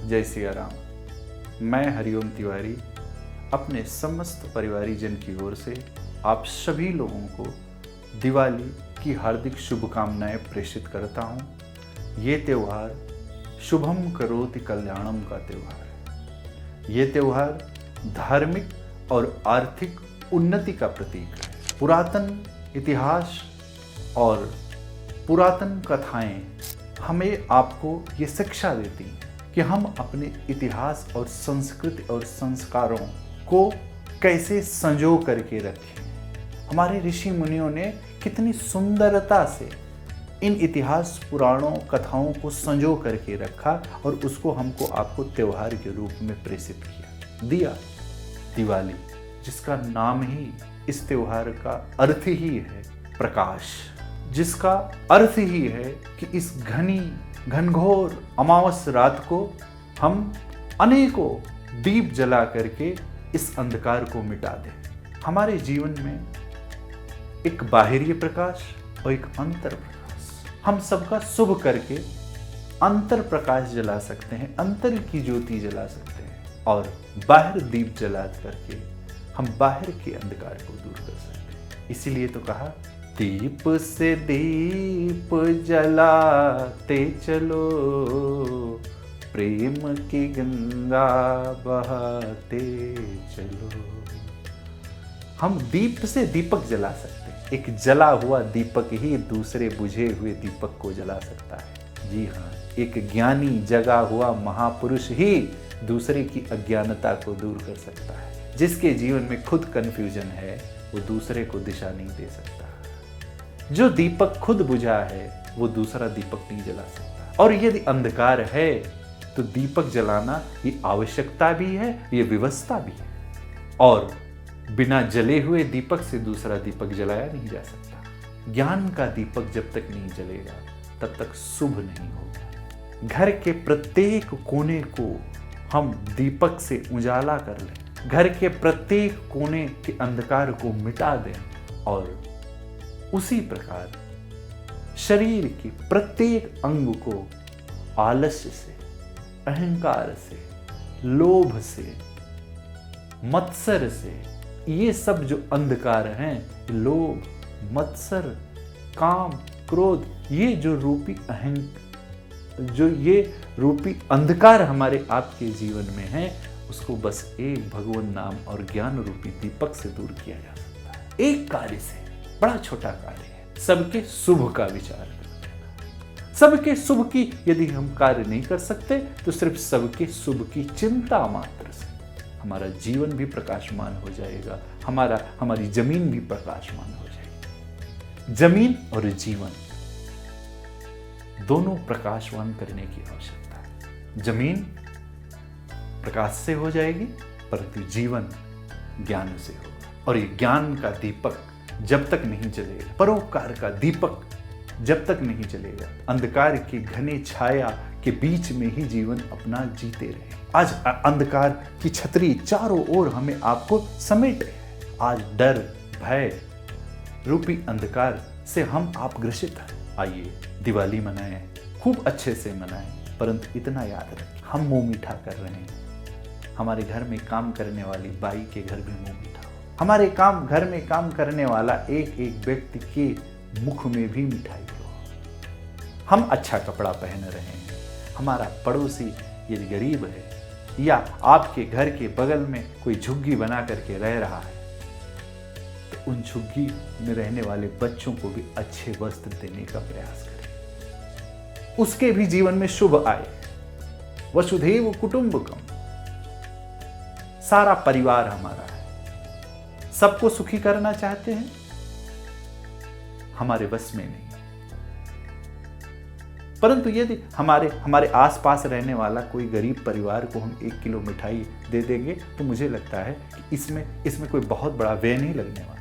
जय सिया राम। मैं हरिओम तिवारी अपने समस्त परिवारीजन की ओर से आप सभी लोगों को दिवाली की हार्दिक शुभकामनाएं प्रेषित करता हूं। ये त्यौहार शुभम करोति कल्याणम का त्यौहार है। ये त्यौहार धार्मिक और आर्थिक उन्नति का प्रतीक है। पुरातन इतिहास और पुरातन कथाएं हमें आपको ये शिक्षा देती हैं कि हम अपने इतिहास और संस्कृति और संस्कारों को कैसे संजो करके रखें। हमारे ऋषि मुनियों ने कितनी सुंदरता से इन इतिहास पुराणों कथाओं को संजो करके रखा और उसको हमको आपको त्योहार के रूप में प्रेषित किया। दिया दिवाली, जिसका नाम ही इस त्योहार का अर्थ ही है प्रकाश, जिसका अर्थ ही है कि इस घनघोर अमावस रात को हम अनेकों दीप जला करके इस अंधकार को मिटा दें। हमारे जीवन में एक बाहरी प्रकाश और एक अंतर प्रकाश, हम सबका शुभ करके अंतर प्रकाश जला सकते हैं, अंतर की ज्योति जला सकते हैं और बाहर दीप जला करके हम बाहर के अंधकार को दूर कर सकते हैं। इसीलिए तो कहा, दीप से दीप जलाते चलो, प्रेम की गंगा बहाते चलो। हम दीप से दीपक जला सकते हैं। एक जला हुआ दीपक ही दूसरे बुझे हुए दीपक को जला सकता है। जी हाँ, एक ज्ञानी जगा हुआ महापुरुष ही दूसरे की अज्ञानता को दूर कर सकता है। जिसके जीवन में खुद कंफ्यूजन है वो दूसरे को दिशा नहीं दे सकता। जो दीपक खुद बुझा है वो दूसरा दीपक नहीं जला सकता। और यदि अंधकार है तो दीपक जलाना ये आवश्यकता भी है, ये व्यवस्था भी है। और बिना जले हुए दीपक से दूसरा दीपक जलाया नहीं जा सकता। ज्ञान का दीपक जब तक नहीं जलेगा तब तक शुभ नहीं होगा। घर के प्रत्येक कोने को हम दीपक से उजाला कर लें, घर के प्रत्येक कोने के अंधकार को मिटा दें और उसी प्रकार शरीर के प्रत्येक अंग को आलस्य से, अहंकार से, लोभ से, मत्सर से, ये सब जो अंधकार हैं, लोभ, मत्सर, काम, क्रोध, ये जो रूपी अंधकार हमारे आपके जीवन में है, उसको बस एक भगवान नाम और ज्ञान रूपी दीपक से दूर किया जा सकता है। एक कार्य से, बड़ा छोटा कार्य है, सबके शुभ का विचार करते हैं। सबके शुभ की यदि हम कार्य नहीं कर सकते तो सिर्फ सबके शुभ की चिंता मात्र से हमारा जीवन भी प्रकाशमान हो जाएगा, हमारी जमीन भी प्रकाशमान हो जाएगी। जमीन और जीवन दोनों प्रकाशवान करने की आवश्यकता है। जमीन प्रकाश से हो जाएगी परंतु जीवन ज्ञान से होगा। और ये ज्ञान का दीपक जब तक नहीं जलेगा, परोपकार का दीपक जब तक नहीं जलेगा, अंधकार की घने छाया के बीच में ही जीवन अपना जीते रहे। आज अंधकार की छतरी चारों ओर हमें आपको समेट रहे हैं। आज डर, भय रूपी अंधकार से हम आप ग्रसित हैं। आइए दिवाली मनाएं, खूब अच्छे से मनाएं, परंतु इतना याद रखें, हम मुंह मीठा कर रहे हैं। हमारे घर में काम करने वाली बाई के घर में मुंह मीठा हो। हमारे घर में काम करने वाला एक एक व्यक्ति के मुख में भी मिठाई हो। हम अच्छा कपड़ा पहन रहे हैं, हमारा पड़ोसी यदि गरीब है या आपके घर के बगल में कोई झुग्गी बना करके रह रहा है तो उन झुग्गी में रहने वाले बच्चों को भी अच्छे वस्त्र देने का प्रयास करें, उसके भी जीवन में शुभ आए। वसुधैव कुटुंबकम, सारा परिवार हमारा है, सबको सुखी करना चाहते हैं, हमारे बस में नहीं। परंतु यदि हमारे आसपास रहने वाला कोई गरीब परिवार को हम 1 किलो मिठाई दे देंगे तो मुझे लगता है कि इसमें कोई बहुत बड़ा व्यय नहीं लगने वाला।